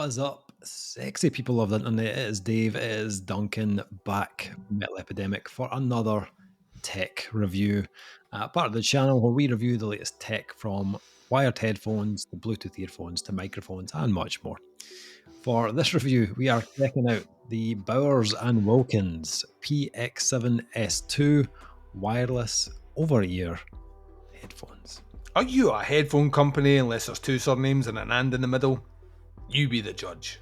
What is up, sexy people of the internet? It is Dave, it is Duncan, back Metal Epidemic for another tech review. Part of the channel where we review the latest tech from wired headphones, to Bluetooth earphones, to microphones, and much more. For this review, we are checking out the Bowers and Wilkins Px7 S2 wireless over-ear headphones. Are you a headphone company unless there's two surnames and an and in the middle? You be the judge.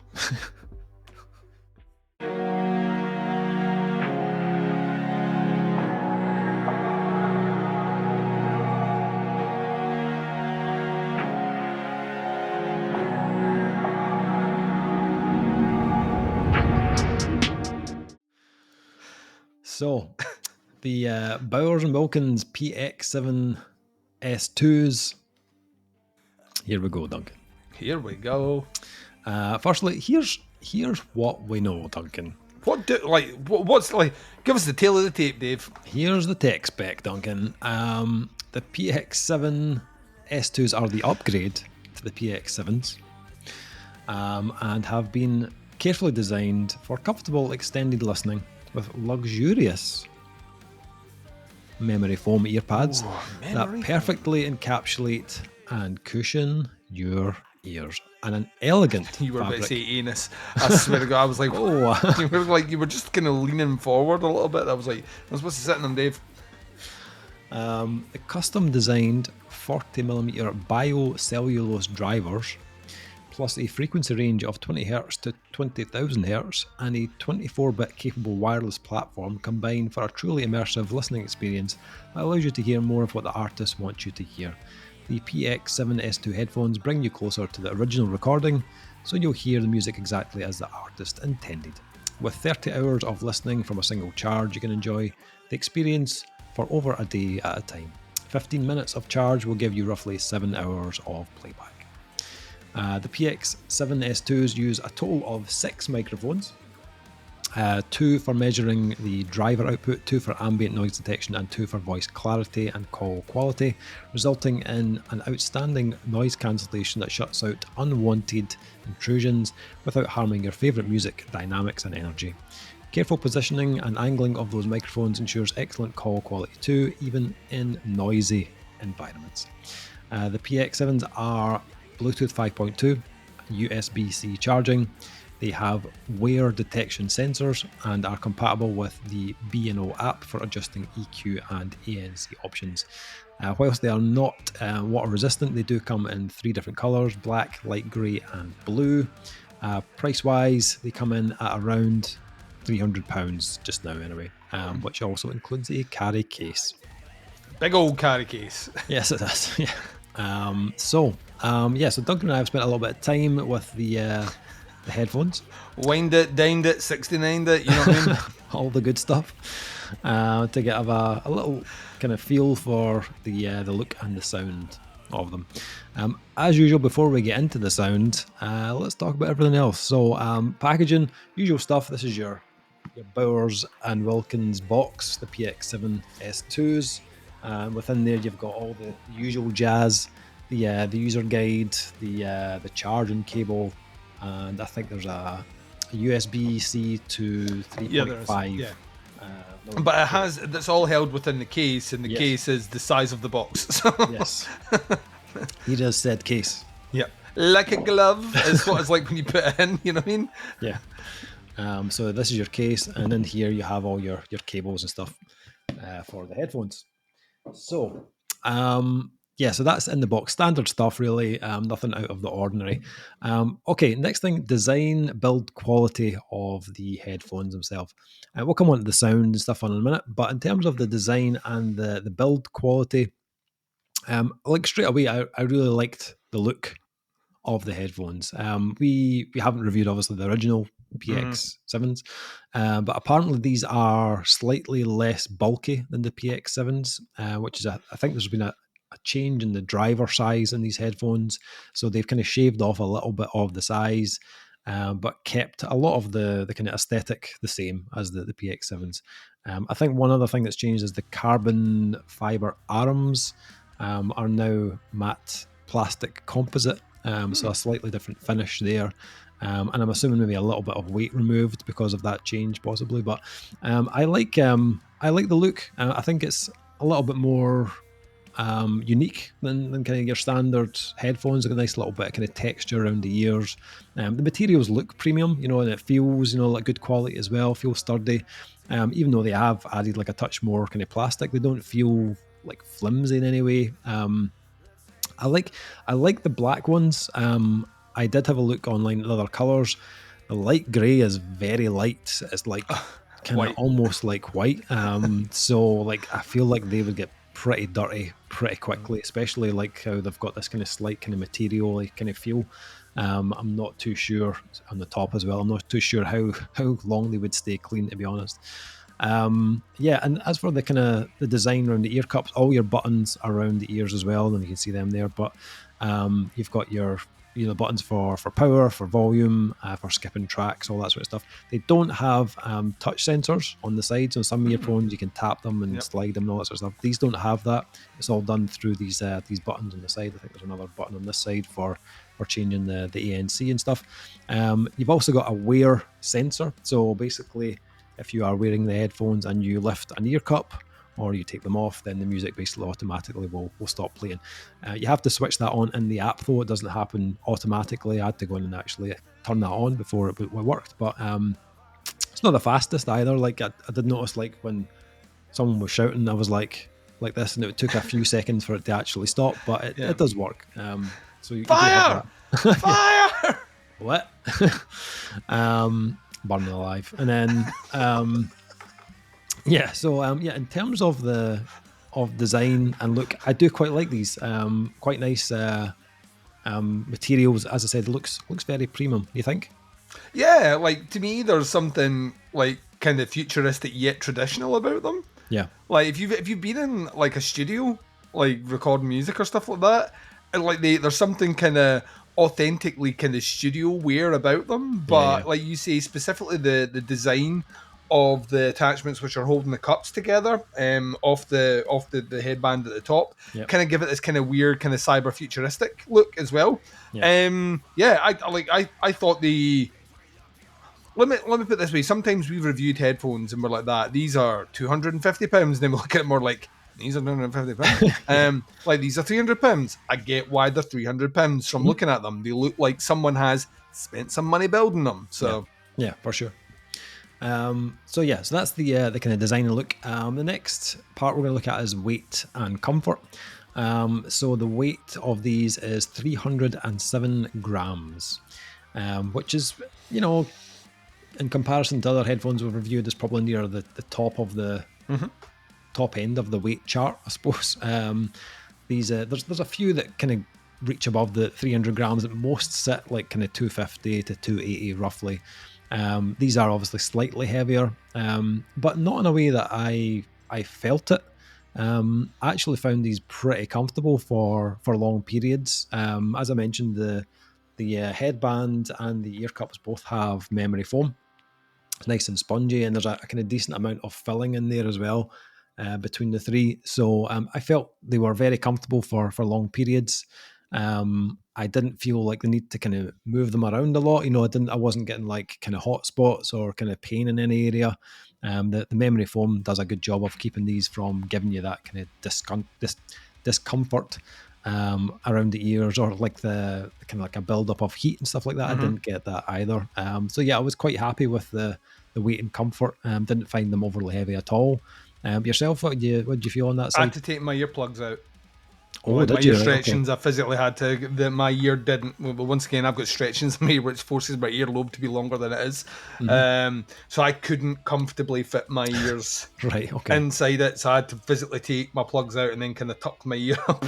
So, the Bowers and Wilkins Px7 S2s. Here we go, Duncan. Here we go. Firstly, here's what we know, Duncan. What's give us the tail of the tape, Dave. Here's the tech spec, Duncan. The Px7 S2s are the upgrade to the Px7s, and have been carefully designed for comfortable extended listening with luxurious memory foam earpads that perfectly encapsulate and cushion your ears, and an elegant You were fabric. about to say anus. I swear to God, I was like, you were just kind of leaning forward a little bit. I was like, I'm supposed to sit in them, Dave. The custom designed 40mm biocellulose drivers, plus a frequency range of 20Hz to 20,000 Hz, and a 24-bit capable wireless platform combine for a truly immersive listening experience that allows you to hear more of what the artist wants you to hear. The Px7 S2 headphones bring you closer to the original recording, so you'll hear the music exactly as the artist intended. With 30 hours of listening from a single charge, you can enjoy the experience for over a day at a time. 15 minutes of charge will give you roughly 7 hours of playback. The Px7 S2s use a total of 6 microphones, 2 for measuring the driver output, 2 for ambient noise detection, and 2 for voice clarity and call quality, resulting in an outstanding noise cancellation that shuts out unwanted intrusions without harming your favourite music dynamics and energy. Careful positioning and angling of those microphones ensures excellent call quality too, even in noisy environments. The Px7s are Bluetooth 5.2, USB-C charging. They have wear detection sensors and are compatible with the B&O app for adjusting EQ and ANC options. Whilst they are not water resistant, they do come in 3 different colours: black, light grey and blue. Price wise, they come in at around £300 just now anyway, which also includes a carry case. Big old carry case. Yes, it does. Yeah. So Duncan and I have spent a little bit of time with the headphones. Wind it, dined it, 69'd it, you know what I mean? All the good stuff. To get a little kind of feel for the look and the sound of them. As usual, before we get into the sound, let's talk about everything else. So packaging, usual stuff. This is your Bowers and Wilkins box, the Px7 S2s. Within there, you've got all the usual jazz, the user guide, the charging cable, and I think there's a USB-C to 3.5. Yeah. But that's all held within the case, and the case is the size of the box. So. Yes. He just said case. Yeah. Like a glove is what it's like when you put it in, you know what I mean? Yeah. So this is your case, and in here you have all your cables and stuff for the headphones. So, so that's in the box. Standard stuff, really. Nothing out of the ordinary. Okay, next thing, design, build quality of the headphones themselves. We'll come on to the sound and stuff in a minute, but in terms of the design and the build quality, like straight away, I really liked the look of the headphones. We haven't reviewed, obviously, the original Px7s, but apparently these are slightly less bulky than the Px7s, which is, I think there's been a change in the driver size in these headphones, so they've kind of shaved off a little bit of the size, but kept a lot of the kind of aesthetic the same as the Px7s. I think one other thing that's changed is the carbon fiber arms are now matte plastic composite, so a slightly different finish there. and I'm assuming maybe a little bit of weight removed because of that change, possibly. But I like the look. I think it's a little bit more unique than kind of your standard headphones. Like a nice little bit of kind of texture around the ears. The materials look premium, and it feels, like good quality as well. Feels sturdy. Even though they have added like a touch more kind of plastic, they don't feel like flimsy in any way. I like the black ones. I did have a look online at other colours. The light grey is very light. It's like kind of almost like white. So like I feel like they would get pretty dirty pretty quickly, especially like how they've got this kind of slight kind of material kind of feel. I'm not too sure on the top as well. I'm not too sure how long they would stay clean, to be honest. Yeah, and as for the kind of the design around the ear cups, all your buttons are around the ears as well, and you can see them there. But you've got your buttons for power, for volume, for skipping tracks, all that sort of stuff. They don't have touch sensors on the sides. On some earphones, you can tap them and slide them and all that sort of stuff. These don't have that. It's all done through these buttons on the side. I think there's another button on this side for changing the ANC and stuff. You've also got a wear sensor. So basically, if you are wearing the headphones and you lift an ear cup or you take them off, then the music basically automatically will stop playing. You have to switch that on in the app, though. It doesn't happen automatically. I had to go in and actually turn that on before it worked. But it's not the fastest either. Like I did notice, like when someone was shouting, I was like this, and it took a few seconds for it to actually stop. But it does work. So you Fire! Fire! What? Burning alive. And then in terms of design and look, I do quite like these. Quite nice materials. As I said, looks very premium. You think? Yeah, like to me, there's something like kind of futuristic yet traditional about them. Yeah. Like if you've been in like a studio, like recording music or stuff like that, and like there's something kind of authentically kind of studio wear about them. But like you say, specifically the design of the attachments which are holding the cups together off the headband at the top kind of give it this kind of weird kind of cyber futuristic look as well. I thought the let me put it this way, sometimes we've reviewed headphones and we're like that, these are £250, and then we look at it more like these are £250. Like these are £300. I get why they're £300 from looking at them. They look like someone has spent some money building them. So yeah for sure. So that's the kind of design and look. The next part we're going to look at is weight and comfort. So the weight of these is 307 grams, which is, in comparison to other headphones we've reviewed, is probably near the top of the top end of the weight chart, I suppose. These there's a few that kind of reach above the 300 grams. At most sit like kind of 250 to 280 roughly. These are obviously slightly heavier, but not in a way that I felt it. I actually found these pretty comfortable for long periods. As I mentioned, the headband and the ear cups both have memory foam. It's nice and spongy, and there's a kind of decent amount of filling in there as well between the three. So I felt they were very comfortable for long periods. I didn't feel like the need to kind of move them around a lot. I wasn't getting like kind of hot spots or kind of pain in any area. The memory foam does a good job of keeping these from giving you that kind of discomfort around the ears, or like the kind of like a build-up of heat and stuff like that. I didn't get that either. I was quite happy with the weight and comfort. Didn't find them overly heavy at all. Yourself, what did you feel on that side? I had to take my earplugs out. Oh, did my you? ear stretchings, okay. I physically had to. My ear didn't. But once again, I've got stretchings in my ear, which forces my earlobe to be longer than it is. So I couldn't comfortably fit my ears inside it. So I had to physically take my plugs out and then kind of tuck my ear up.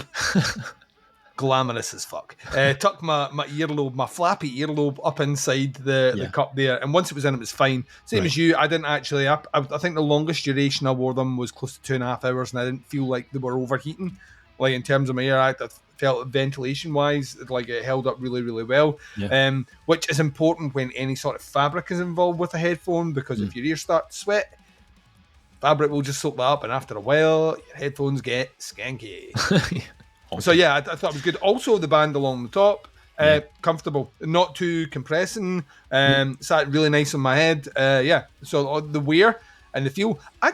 Glamorous as fuck. Tuck my earlobe, my flappy earlobe up inside the cup there. And once it was in, it was fine. Same as you, I didn't actually. I think the longest duration I wore them was close to 2.5 hours, and I didn't feel like they were overheating. Like in terms of my ear, I felt ventilation wise, like it held up really, really well. Which is important when any sort of fabric is involved with a headphone, because if your ears start to sweat, fabric will just soak that up, and after a while, your headphones get skanky. Awesome. So I thought it was good. Also, the band along the top, Comfortable, not too compressing. Sat really nice on my head. So the wear and the feel, I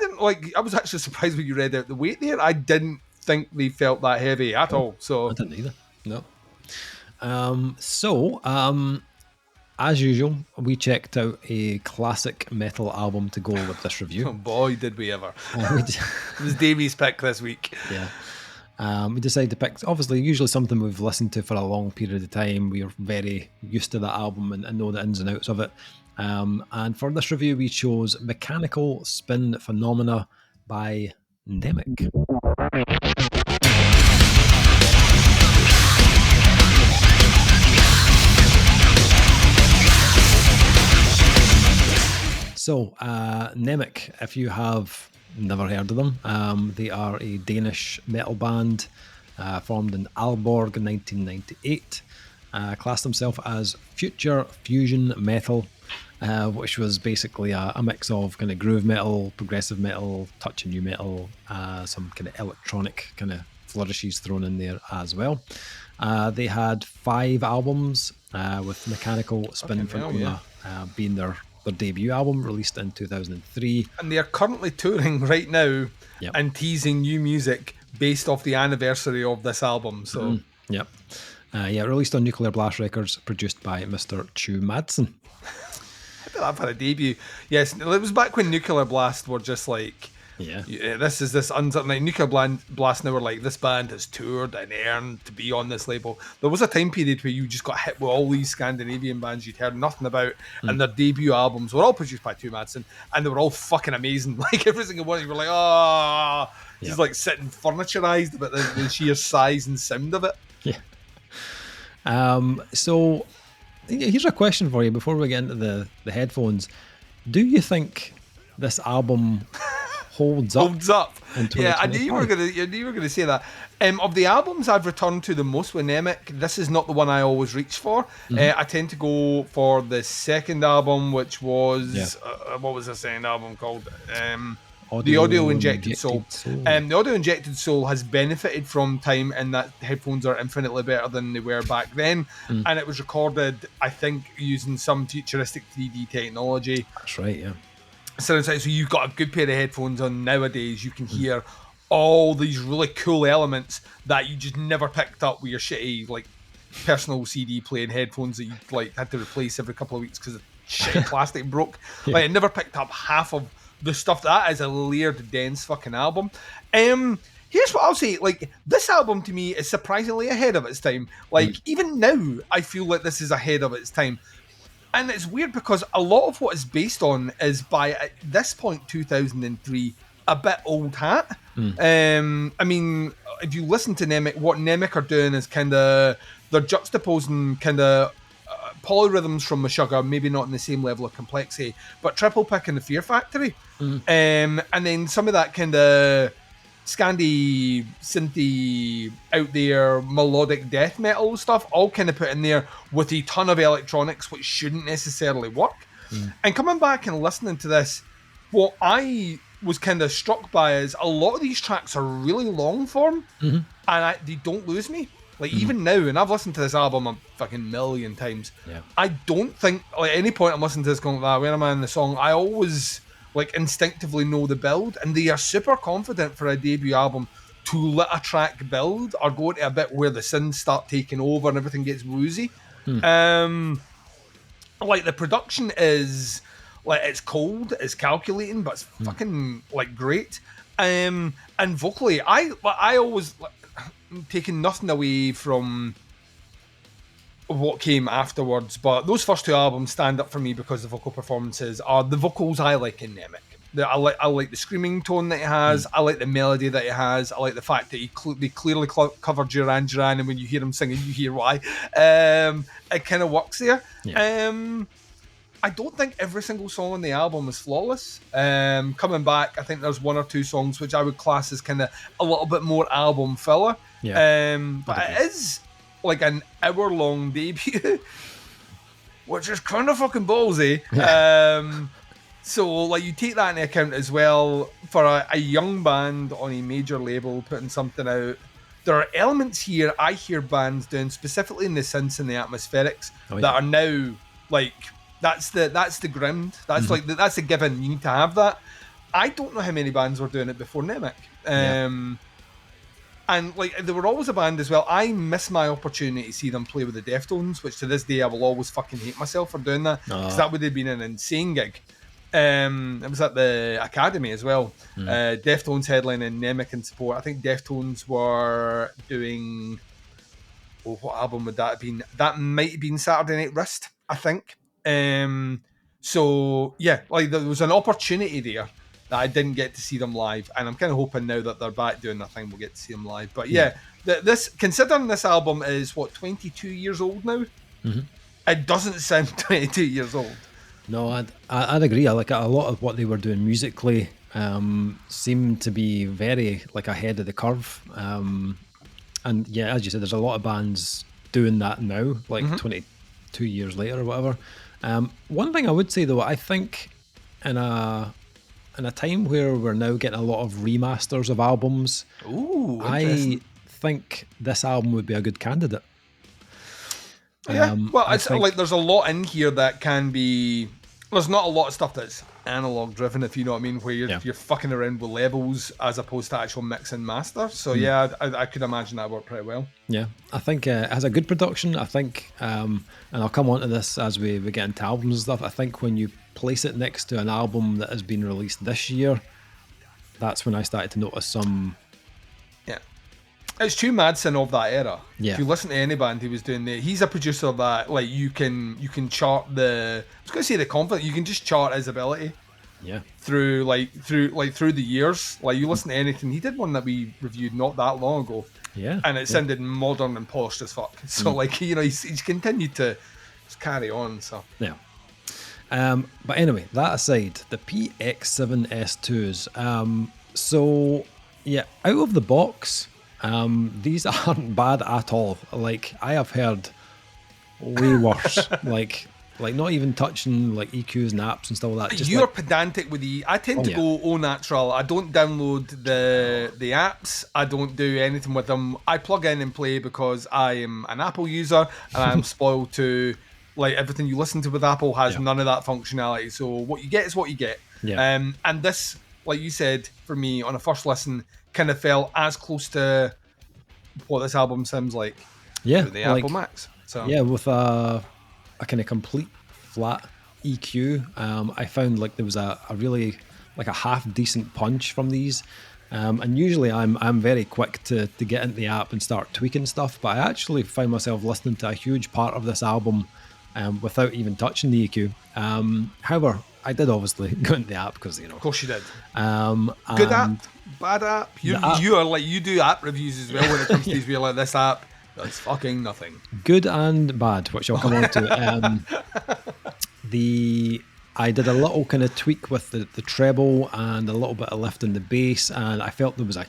was actually surprised when you read out the weight there. I didn't think they felt that heavy at all. So I didn't either. No. As usual, we checked out a classic metal album to go with this review. Oh boy, did we ever. It was Davey's pick this week. Yeah. We decided to pick, obviously, usually something we've listened to for a long period of time. We're very used to that album and know the ins and outs of it. And for this review, we chose Mechanical Spin Phenomena by Epidemic. So, Epidemic, if you have never heard of them, they are a Danish metal band formed in Aalborg in 1998. Classed themselves as future fusion metal, which was basically a mix of kind of groove metal, progressive metal, touch of new metal, some kind of electronic kind of flourishes thrown in there as well. They had 5 albums, with Mechanical Spin Phenomena being their debut album, released in 2003. And they are currently touring right now and teasing new music based off the anniversary of this album. So, released on Nuclear Blast Records, produced by Mr. Chu Madsen. I've had a debut. Yes, it was back when Nuclear Blast were just like, this is this uncertain. Like Nuclear Blast now were like, this band has toured and earned to be on this label. There was a time period where you just got hit with all these Scandinavian bands you'd heard nothing about, and their debut albums were all produced by Chu Madsen, and they were all fucking amazing. Like every single one, you were like, he's like sitting furniturized about the sheer size and sound of it. So here's a question for you before we get into the headphones. Do you think this album holds up? Yeah, I knew you were gonna say that. Of the albums I've returned to the most with Epidemic, this is not the one I always reach for. I tend to go for the second album, which was what was the second album called? The Audio Injected Soul. The Audio Injected Soul has benefited from time in that headphones are infinitely better than they were back then, and it was recorded, I think, using some futuristic 3D technology. That's right, yeah. So you've got a good pair of headphones on nowadays. You can hear all these really cool elements that you just never picked up with your shitty like personal CD playing headphones that you like had to replace every couple of weeks because the shitty plastic broke. Like I never picked up half of the stuff. That is a layered, dense fucking album. Here's what I'll say. Like, this album to me is surprisingly ahead of its time. Like, even now, I feel like this is ahead of its time. And it's weird because a lot of what it's based on is, by at this point, 2003, a bit old hat. I mean, if you listen to Epidemic, what Epidemic are doing is kind of, they're juxtaposing kind of polyrhythms from Meshuggah, maybe not in the same level of complexity, but Triple Pick and the Fear Factory. And then some of that kind of Scandi, synthy, out there, melodic death metal stuff, all kind of put in there with a ton of electronics, which shouldn't necessarily work. And coming back and listening to this, what I was kind of struck by is a lot of these tracks are really long form, and they don't lose me. Like, even now, and I've listened to this album a fucking million times, I don't think, like, at any point I'm listening to this going, where am I in the song? I always, like, instinctively know the build, and they are super confident for a debut album to let a track build or go to a bit where the synths start taking over and everything gets woozy. Like, the production is, like, it's cold, it's calculating, but it's fucking, like, great. And vocally, I always, like, taking nothing away from what came afterwards, but those first two albums stand up for me because the vocal performances are the vocals I like in Epidemic. I like the screaming tone that it has. I like the melody that it has. I like the fact that they clearly covered Duran Duran, and when you hear him singing, you hear why. It kind of works there. I don't think every single song on the album is flawless. Coming back, I think there's one or two songs which I would class as kind of a little bit more album filler. But it is like an hour-long debut, which is kind of fucking ballsy. So, like, you take that into account as well for a young band on a major label putting something out. there are elements here I hear bands doing, specifically in the synths and the atmospherics, that are now like that's the ground. That's like that's a given. You need to have that. I don't know how many bands were doing it before Epidemic. And like there were always a band as well. I miss my opportunity to see them play with the Deftones, which to this day I will always fucking hate myself for doing that, because that would have been an insane gig. It was at the Academy as well. Deftones headlining, Nemec in support. I think Deftones were doing. Oh, what album would that have been? That might have been Saturday Night Wrist, I think. So yeah, like there was an opportunity there that I didn't get to see them live, and I'm kind of hoping now that they're back doing their thing, we'll get to see them live. But yeah, this considering this album is 22 years old now, it doesn't sound 22 years old. No, I'd agree. I like a lot of what they were doing musically seemed to be very like ahead of the curve. And yeah, as you said, there's a lot of bands doing that now, like 22 years later or whatever. One thing I would say though, I think in a time where we're now getting a lot of remasters of albums, I think this album would be a good candidate. Yeah, well, it's like there's a lot in here that can be. There's not a lot of stuff that's analog driven, if you know what I mean, where you're fucking around with levels as opposed to actual mix and master. So yeah, I could imagine that worked pretty well. Yeah, I think it has a good production. I think, and I'll come on to this as we get into albums and stuff. I think when you place it next to an album that has been released this year, that's when I started to notice some. Yeah, it's Stu Madsen of that era. Yeah, if you listen to any band he was doing there, he's a producer that like you can chart the. I was going to say the confidence. You can just chart his ability. Yeah. Through the years, like you listen to anything. He did one that we reviewed not that long ago. Yeah. And it sounded modern and polished as fuck. So like he's continued to just carry on. So yeah. But anyway, that aside, the Px7 S2s. So yeah, out of the box, these aren't bad at all. Like I have heard way worse. like not even touching like EQs and apps and stuff like that. You're pedantic with the. I tend to go au natural. I don't download the apps. I don't do anything with them. I plug in and play because I am an Apple user and I'm spoiled to like everything you listen to with Apple has none of that functionality. So what you get is what you get. Yeah. And this, like you said, for me on a first listen, kind of felt as close to what this album sounds like. Yeah. To the Apple Max. So yeah, with a kind of complete flat EQ. I found like there was a really like a half decent punch from these. And usually I'm very quick to get into the app and start tweaking stuff, but I actually found myself listening to a huge part of this album without even touching the EQ. However, I did obviously go into the app because of course you did. Good app, bad app. You are like you do app reviews as well when it comes to these. We're like this app. That's fucking nothing. Good and bad, which I'll come on to. I did a little kind of tweak with the treble and a little bit of lift in the bass, and I felt there was a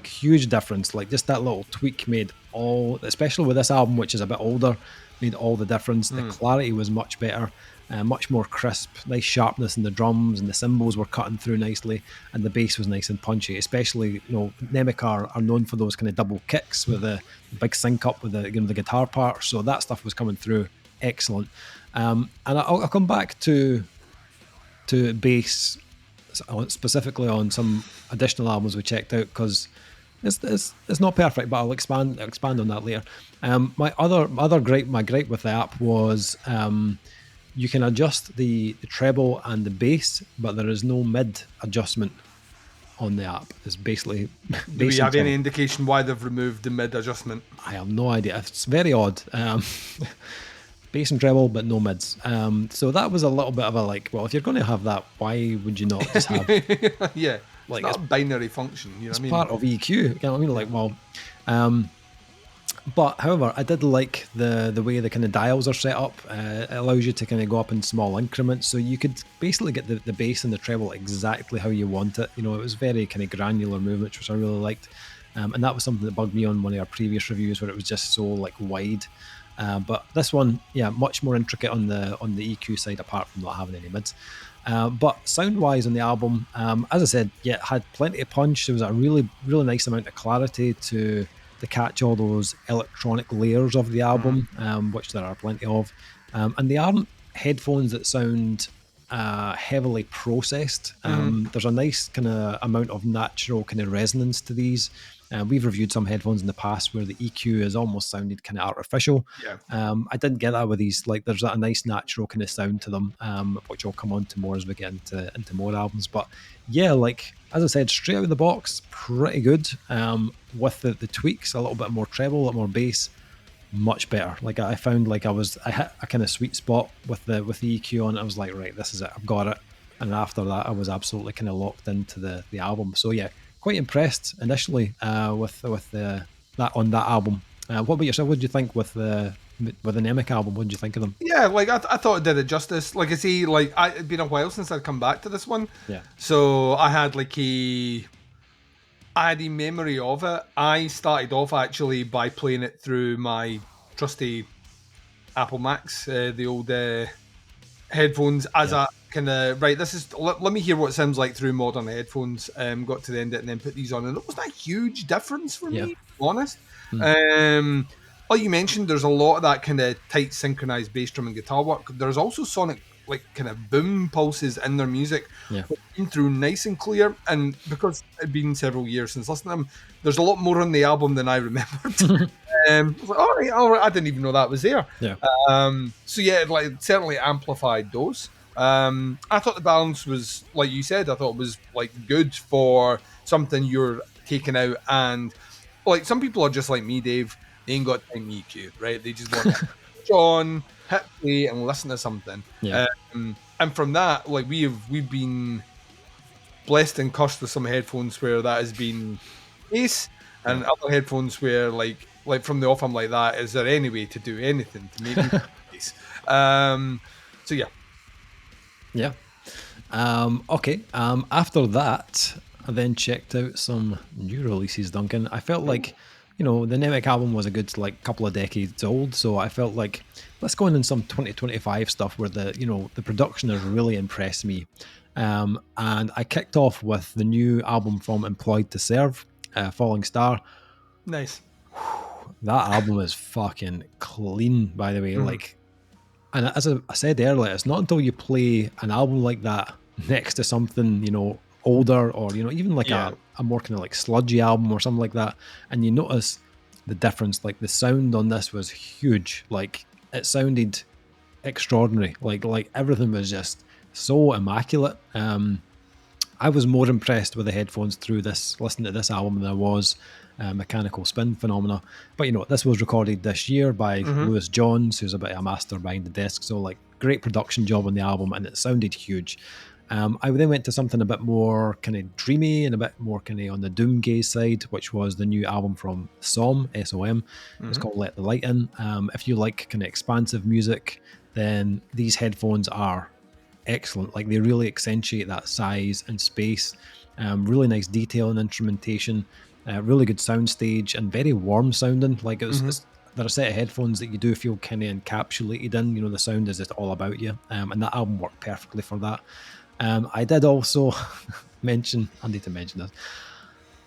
huge difference. Like just that little tweak made all, especially with this album, which is a bit older, made all the difference. The clarity was much better. Much more crisp, nice sharpness in the drums, and the cymbals were cutting through nicely, and the bass was nice and punchy. Especially, Nemec are known for those kind of double kicks with the big sync up with the guitar part. So that stuff was coming through excellent. And I'll come back to bass specifically on some additional albums we checked out because it's not perfect, but I'll expand on that later. My gripe with the app was. You can adjust the treble and the bass, but there is no mid adjustment on the app. It's basically. Do we have any indication why they've removed the mid adjustment? I have no idea. It's very odd. Bass and treble, but no mids. So that was a little bit of a well, if you're going to have that, why would you not just have? Yeah, like it's not a binary function. You know what I mean? It's part of EQ. You know what I mean? But however, I did like the way the kind of dials are set up. It allows you to kind of go up in small increments, so you could basically get the bass and the treble exactly how you want it. It was very kind of granular movement, which I really liked, and that was something that bugged me on one of our previous reviews where it was just so wide. But this one, yeah, much more intricate on the EQ side, apart from not having any mids. But sound-wise on the album, as I said, yeah, it had plenty of punch. There was a really, really nice amount of clarity to to catch all those electronic layers of the album, which there are plenty of. And they aren't headphones that sound heavily processed. There's a nice kind of amount of natural kind of resonance to these. We've reviewed some headphones in the past where the EQ has almost sounded kind of artificial. Yeah. I didn't get that with these. Like, there's a nice natural kind of sound to them, which I'll come on to more as we get into more albums. But yeah, like, as I said, straight out of the box, pretty good. With the tweaks, a little bit more treble, a little more bass, much better. Like, I found like I hit a kind of sweet spot with the EQ on it. I was like, right, this is it, I've got it. And after that, I was absolutely kind of locked into the album. So yeah, quite impressed initially with that on that album. What about yourself? What did you think with the Epidemic album? What did you think of them? Yeah, like I thought it did it justice. Like I see, like it'd been a while since I'd come back to this one. Yeah. So I had a memory of it. I started off actually by playing it through my trusty Apple Macs, the old headphones, as a kind of, right, this is, let me hear what it sounds like through modern headphones. Got to the end of it and then put these on, and it wasn't a huge difference for me, to be honest. Like you mentioned, there's a lot of that kind of tight synchronized bass drum and guitar work. There's also sonic, like, kind of boom pulses in their music, which came through nice and clear. And because it'd been several years since listening to them, there's a lot more on the album than I remembered. I was like, all right, I didn't even know that was there. Yeah. So yeah, it, like, certainly amplified those. I thought the balance was, like you said, I thought it was like good for something you're taking out. And like, some people are just like me, Dave. They ain't got time EQ, right? They just want to switch on, hit play, and listen to something. Yeah. And from that, like, we've been blessed and cursed with some headphones where that has been case, and other headphones where like from the off, I'm like, that is there any way to do anything to make me case? So yeah. Yeah. Okay. After that, I then checked out some new releases, Duncan. I felt like, you know, the Epidemic album was a good, like, couple of decades old, so I felt like, let's go in some 2025 stuff where the production has really impressed me. And I kicked off with the new album from Employed to Serve, Falling Star. Nice. That album is fucking clean, by the way. Like, and as I said earlier, it's not until you play an album like that next to something, you know, older, or, you know, even like a more kind of like sludgy album or something like that, and you notice the difference. Like, the sound on this was huge. Like, it sounded extraordinary. Like everything was just so immaculate. I was more impressed with the headphones through this, listening to this album, than I was Mechanical Spin Phenomena. But, you know, this was recorded this year by Lewis Johns, who's a bit of a master behind the desk. So, like, great production job on the album, and it sounded huge. I then went to something a bit more kind of dreamy and a bit more kind of on the doom gaze side, which was the new album from SOM, S-O-M. It's called Let the Light In. If you like kind of expansive music, then these headphones are excellent. Like, they really accentuate that size and space. Really nice detail and instrumentation. Really good soundstage, and very warm sounding. Like, it was they're a set of headphones that you do feel kind of encapsulated in. You know, the sound is just all about you. And that album worked perfectly for that. I did also mention, I need to mention this,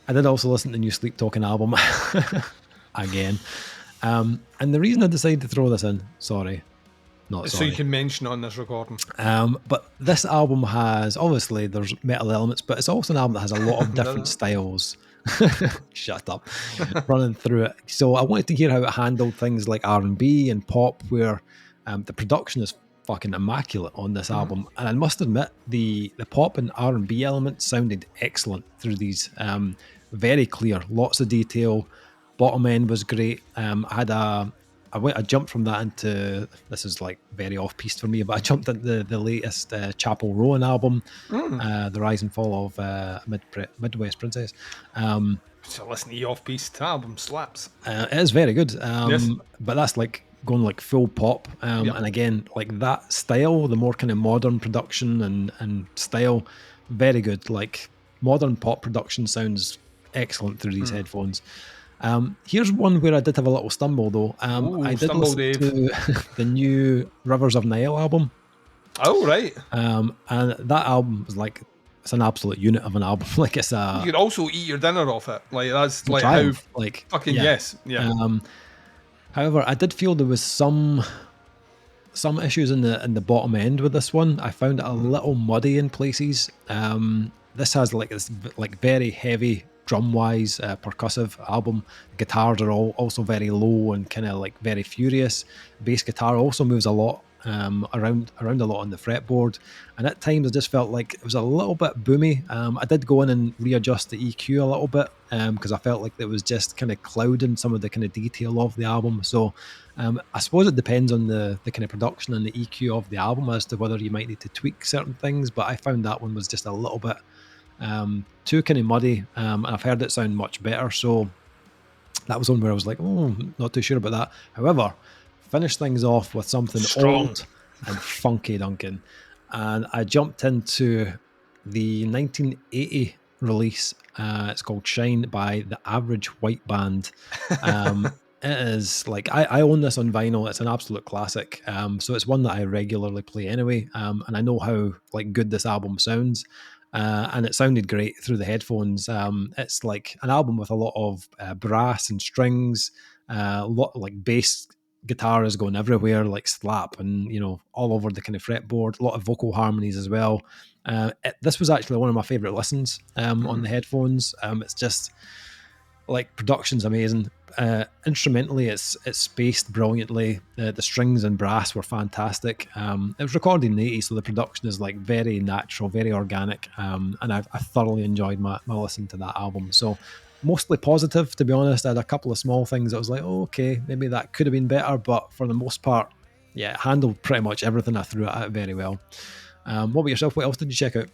I did also listen to the new Sleep Talking album again. And the reason I decided to throw this in, sorry. So you can mention it on this recording. But this album has, obviously, there's metal elements, but it's also an album that has a lot of different styles. Shut up. Running through it. So I wanted to hear how it handled things like R&B and pop, where the production is fucking immaculate on this album. And I must admit, the pop and R&B elements sounded excellent through these. Very clear, lots of detail. Bottom end was great. I jumped from that into, this is like very off-piste for me, but I jumped into the latest Chapel Rowan album, The Rise and Fall of Midwest Princess. So listen to the off-piste album, slaps. It is very good. Yes. But that's like going like full pop. And again, like that style, the more kind of modern production and style, very good. Like, modern pop production sounds excellent through these headphones. Here's one where I did have a little stumble though. I did listen to the new Rivers of Nile album. Oh, right. And that album was like, it's an absolute unit of an album. Like it's a. You could also eat your dinner off it. Like that's like how like fucking yes, yeah. However, I did feel there was some issues in the bottom end with this one. I found it a little muddy in places. This has like this like very heavy drum wise percussive album. Guitars are all also very low and kind of like very furious. Bass guitar also moves a lot around a lot on the fretboard, and at times I just felt like it was a little bit boomy. I did go in and readjust the EQ a little bit because I felt like it was just kind of clouding some of the kind of detail of the album. So I suppose it depends on the kind of production and the EQ of the album as to whether you might need to tweak certain things, but I found that one was just a little bit too kind of muddy, and I've heard it sound much better, so that was one where I was like, oh, not too sure about that. However, finish things off with something strong, old and funky, Duncan, and I jumped into the 1980 release. It's called Shine by the Average White Band. It is like I own this on vinyl. It's an absolute classic. So it's one that I regularly play anyway, and I know how like good this album sounds. And it sounded great through the headphones. It's like an album with a lot of brass and strings, a lot like bass guitar is going everywhere, like slap, and all over the kind of fretboard. A lot of vocal harmonies as well. This was actually one of my favorite listens on the headphones. It's just like production's amazing. Instrumentally, it's spaced brilliantly. The strings and brass were fantastic. It was recorded in the 80s, so the production is like very natural, very organic, and I thoroughly enjoyed my listen to that album. So mostly positive, to be honest. I had a couple of small things that I was like, oh, okay, maybe that could have been better, but for the most part, yeah, it handled pretty much everything I threw at it very well. What about yourself? What else did you check out?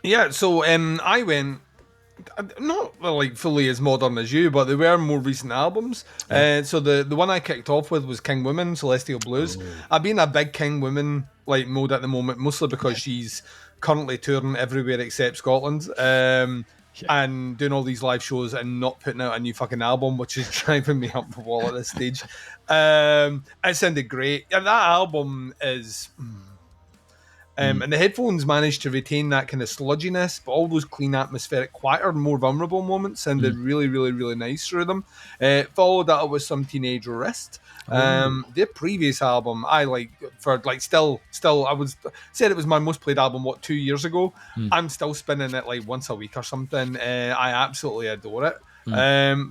Yeah, so I went not like fully as modern as you, but they were more recent albums. So the one I kicked off with was King Woman, Celestial Blues. I've been a big King Woman like mode at the moment, mostly because she's currently touring everywhere except Scotland. And doing all these live shows and not putting out a new fucking album, which is driving me up the wall at this stage. It sounded great. And that album is... And the headphones managed to retain that kind of sludginess, but all those clean, atmospheric, quieter, more vulnerable moments sounded really, really, really nice through them. Followed that up with some Teenage Wrist. Their previous album, I like for like still. I was said it was my most played album 2 years ago. I'm still spinning it like once a week or something. I absolutely adore it.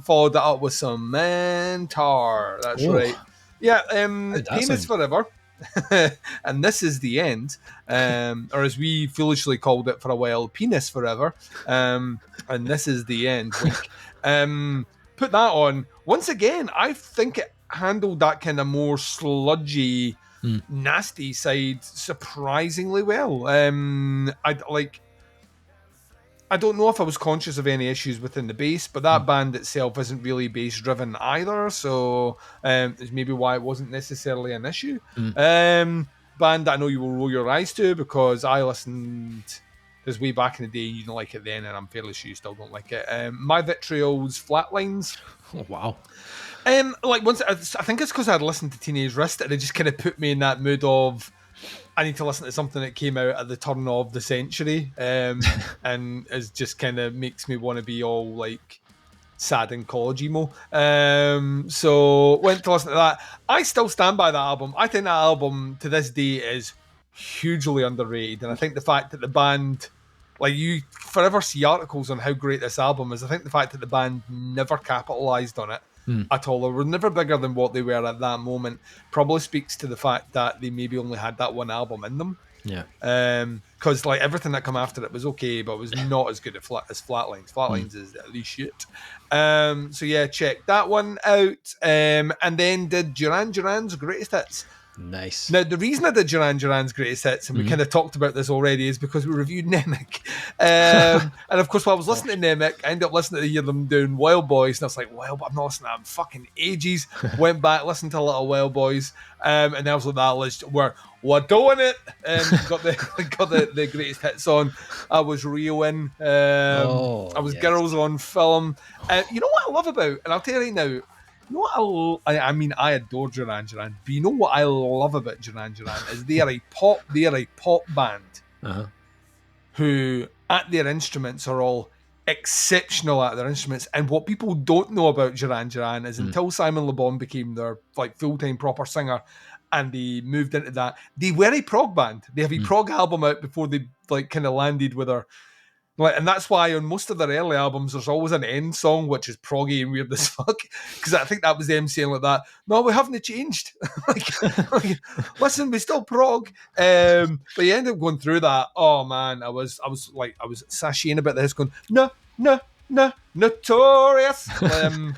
Followed that up with some Mentor. That's right. Yeah. Pain is Forever. And This Is the End, or as we foolishly called it for a while, Penis Forever, and This Is the End. Put that on. Once again, I think it handled that kind of more sludgy, nasty side surprisingly well. I don't know if I was conscious of any issues within the bass, but that band itself isn't really bass driven either, so it's maybe why it wasn't necessarily an issue. Band that I know you will roll your eyes to because I listened this way back in the day and you didn't like it then, and I'm fairly sure you still don't like it. My Vitriol's Flatlines. Oh, wow. Once I think it's because I'd listened to Teenage Wrist and it just kind of put me in that mood of I need to listen to something that came out at the turn of the century, and is just kind of makes me want to be all like sad and college emo. So went to listen to that. I still stand by that album. I think that album to this day is hugely underrated, and I think the fact that the band, like you forever see articles on how great this album is, I think the fact that the band never capitalized on it at all, or were never bigger than what they were at that moment, probably speaks to the fact that they maybe only had that one album in them. Yeah. Because like everything that come after it was okay, but it was not as good as Flatlines. Flatlines is at least shit. So yeah, check that one out. And then did Duran Duran's Greatest Hits. Nice. Now, the reason I did Duran Duran's Greatest Hits, and we kind of talked about this already, is because we reviewed Nemic. And of course, while I was listening to Nemic, I ended up listening to hear them doing Wild Boys, and I was like, well, but I'm not listening to them fucking ages. Went back, listened to a little Wild Boys, and then I was like, that list, we're doing it, and got the Greatest Hits on. I was reeling. I was Girls on Film. You know what I love about, and I'll tell you right now, you know what I adore Duran Duran, but you know what I love about Duran Duran is they are a pop band. who at their instruments are all exceptional at their instruments. And what people don't know about Duran Duran is until Simon Le Bon became their like full-time proper singer and they moved into that, they were a prog band. They have a prog album out before they like kind of landed with their like, and that's why on most of their early albums there's always an end song which is proggy and weird as fuck, because I think that was them saying like that, no, we haven't changed. like, listen, we still prog. But you end up going through that. Oh man, I was sashaying about this going, no, notorious. You know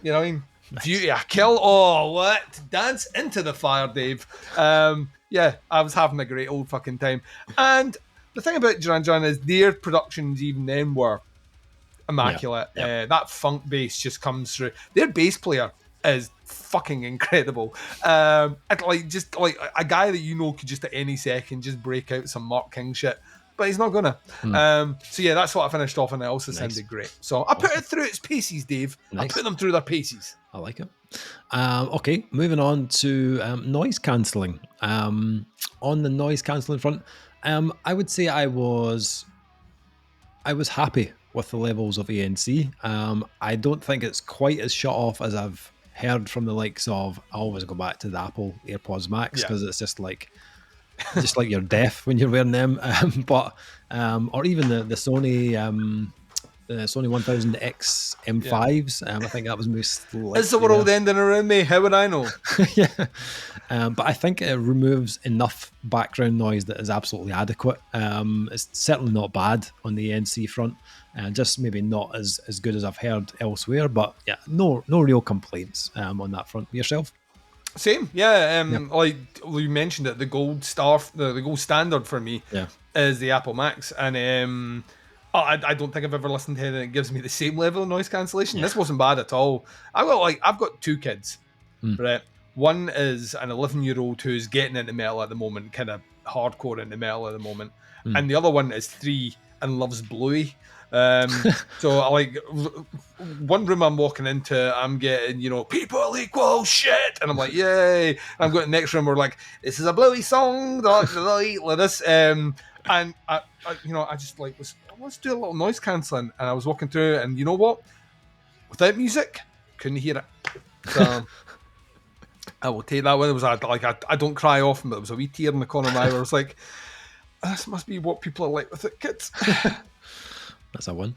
what I mean? Beauty, I kill. Oh, what? Dance into the fire, Dave. Yeah, I was having a great old fucking time. And the thing about Duran Duran is their productions even then were immaculate. Yeah. That funk bass just comes through. Their bass player is fucking incredible. Just like a guy that you know could just at any second just break out some Mark King shit, but he's not gonna. So yeah, that's what I finished off, and it also sounded great. So I put it through its paces, Dave. Nice. I put them through their paces. I like it. Okay, moving on to noise cancelling. On the noise cancelling front, I would say I was happy with the levels of ANC. I don't think it's quite as shut off as I've heard from the likes of. I always go back to the Apple AirPods Max because it's just like you're deaf when you're wearing them. Or even the Sony. The Sony 1000X M5s. I think that was most likely. Is the world ending around me? How would I know? Yeah. But I think it removes enough background noise that is absolutely adequate. It's certainly not bad on the NC front. Just maybe not as good as I've heard elsewhere. But yeah, no real complaints on that front. Yourself? Same, yeah. Like you mentioned it, the gold star, the gold standard for me is the Apple Max. And I don't think I've ever listened to anything that gives me the same level of noise cancellation. This wasn't bad at all. I've got two kids, right? One is an 11-year-old who's getting into metal at the moment, kind of hardcore into metal at the moment, and the other one is 3 and loves Bluey. So I like one room I'm walking into, I'm getting, people equal shit, and I'm like, yay! And I'm going to the next room, we're like, this is a Bluey song, like this, and I just like let's do a little noise cancelling, and I was walking through, and you know what? Without music, couldn't hear it. So I will take that one. It was I don't cry often, but there was a wee tear in the corner of my eye where I was like, this must be what people are like with it, kids. That's a one.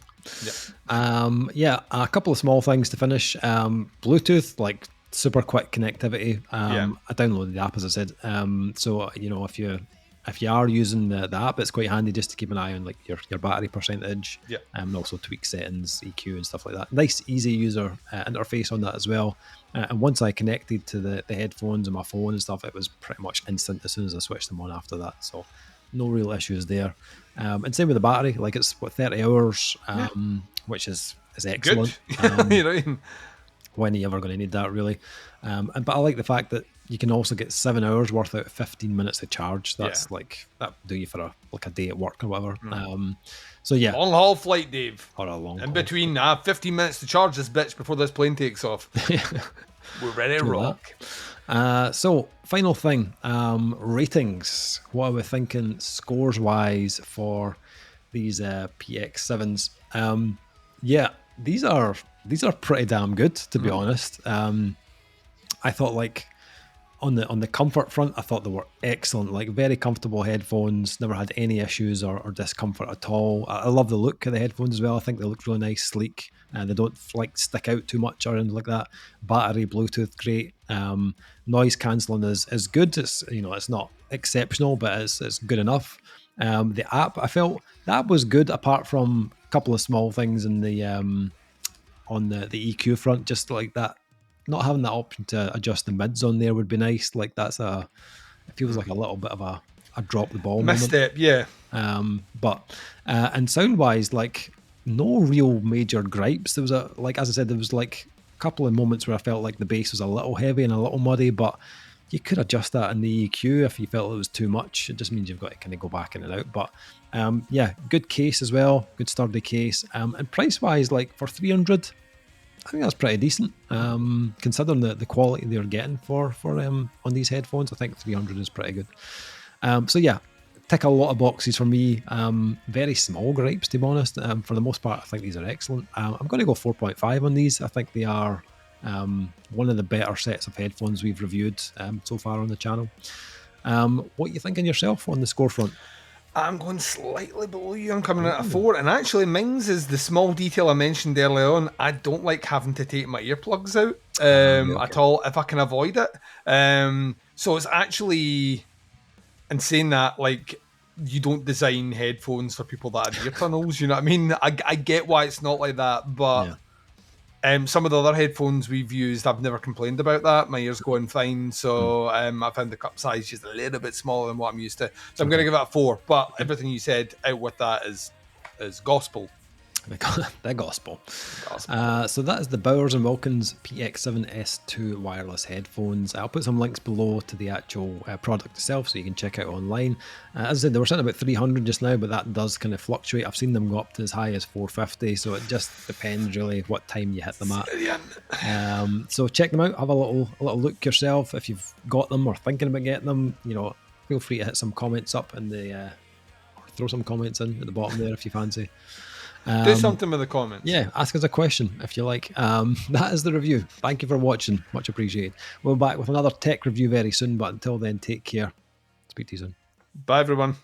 Yeah. A couple of small things to finish. Bluetooth, like super quick connectivity. I downloaded the app, as I said. So if you are using the app, it's quite handy just to keep an eye on like your battery percentage, and also tweak settings, EQ and stuff like that. Nice, easy user interface on that as well. And once I connected to the headphones and my phone and stuff, it was pretty much instant as soon as I switched them on after that. So no real issues there. And same with the battery, like it's 30 hours, which is excellent. When are you ever going to need that, really? But I like the fact that you can also get 7 hours worth out of 15 minutes to charge. That's like that do you for a day at work or whatever. So yeah, long haul flight, Dave. Or a long in between 15 minutes to charge this bitch before this plane takes off. We're ready to rock. So final thing, ratings. What are we thinking scores wise for these PX7s? These are pretty damn good, to be honest. I thought like on the comfort front, I thought they were excellent, like very comfortable headphones, never had any issues or discomfort at all. I love the look of the headphones as well. I think they look really nice, sleek, and they don't like stick out too much or anything like that. Battery, Bluetooth, great. Noise cancelling is good. It's it's not exceptional, but it's good enough. The app, I felt that was good, apart from a couple of small things in the on the EQ front, just like that. Not having that option to adjust the mids on there would be nice. Like it feels like a little bit of a drop the ball misstep, yeah. And sound wise, like no real major gripes. There was as I said, there was like a couple of moments where I felt like the bass was a little heavy and a little muddy, but you could adjust that in the EQ if you felt it was too much. It just means you've got to kind of go back in and out. But good case as well, good sturdy case. And price wise, like for 300. I think that's pretty decent, considering the quality they're getting for on these headphones. I think 300 is pretty good. tick a lot of boxes for me. Very small gripes, to be honest. For the most part, I think these are excellent. I'm going to go 4.5 on these. I think they are one of the better sets of headphones we've reviewed so far on the channel. What are you thinking yourself on the score front? I'm going slightly below you. I'm coming at a 4. And actually, mine's is the small detail I mentioned earlier on. I don't like having to take my earplugs out at all if I can avoid it. So it's actually, in saying that, like, you don't design headphones for people that have ear tunnels. You know what I mean? I get why it's not like that, but... some of the other headphones we've used, I've never complained about that. My ear's going fine. So I found the cup size just a little bit smaller than what I'm used to. So I'm going to give it a 4. But everything you said out with that is gospel. The gospel. So that is the Bowers & Wilkins Px7 S2 wireless headphones. I'll put some links below to the actual product itself so you can check out online. As I said, they were sitting about 300 just now, but that does kind of fluctuate. I've seen them go up to as high as 450, so it just depends really what time you hit them at. So check them out, have a little look yourself. If you've got them or thinking about getting them, feel free to hit some comments up in the or throw some comments in at the bottom there if you fancy. Do something with the comments. Yeah, ask us a question if you like. That is the review. Thank you for watching. Much appreciated. We'll be back with another tech review very soon, but until then, take care. Speak to you soon. Bye, everyone.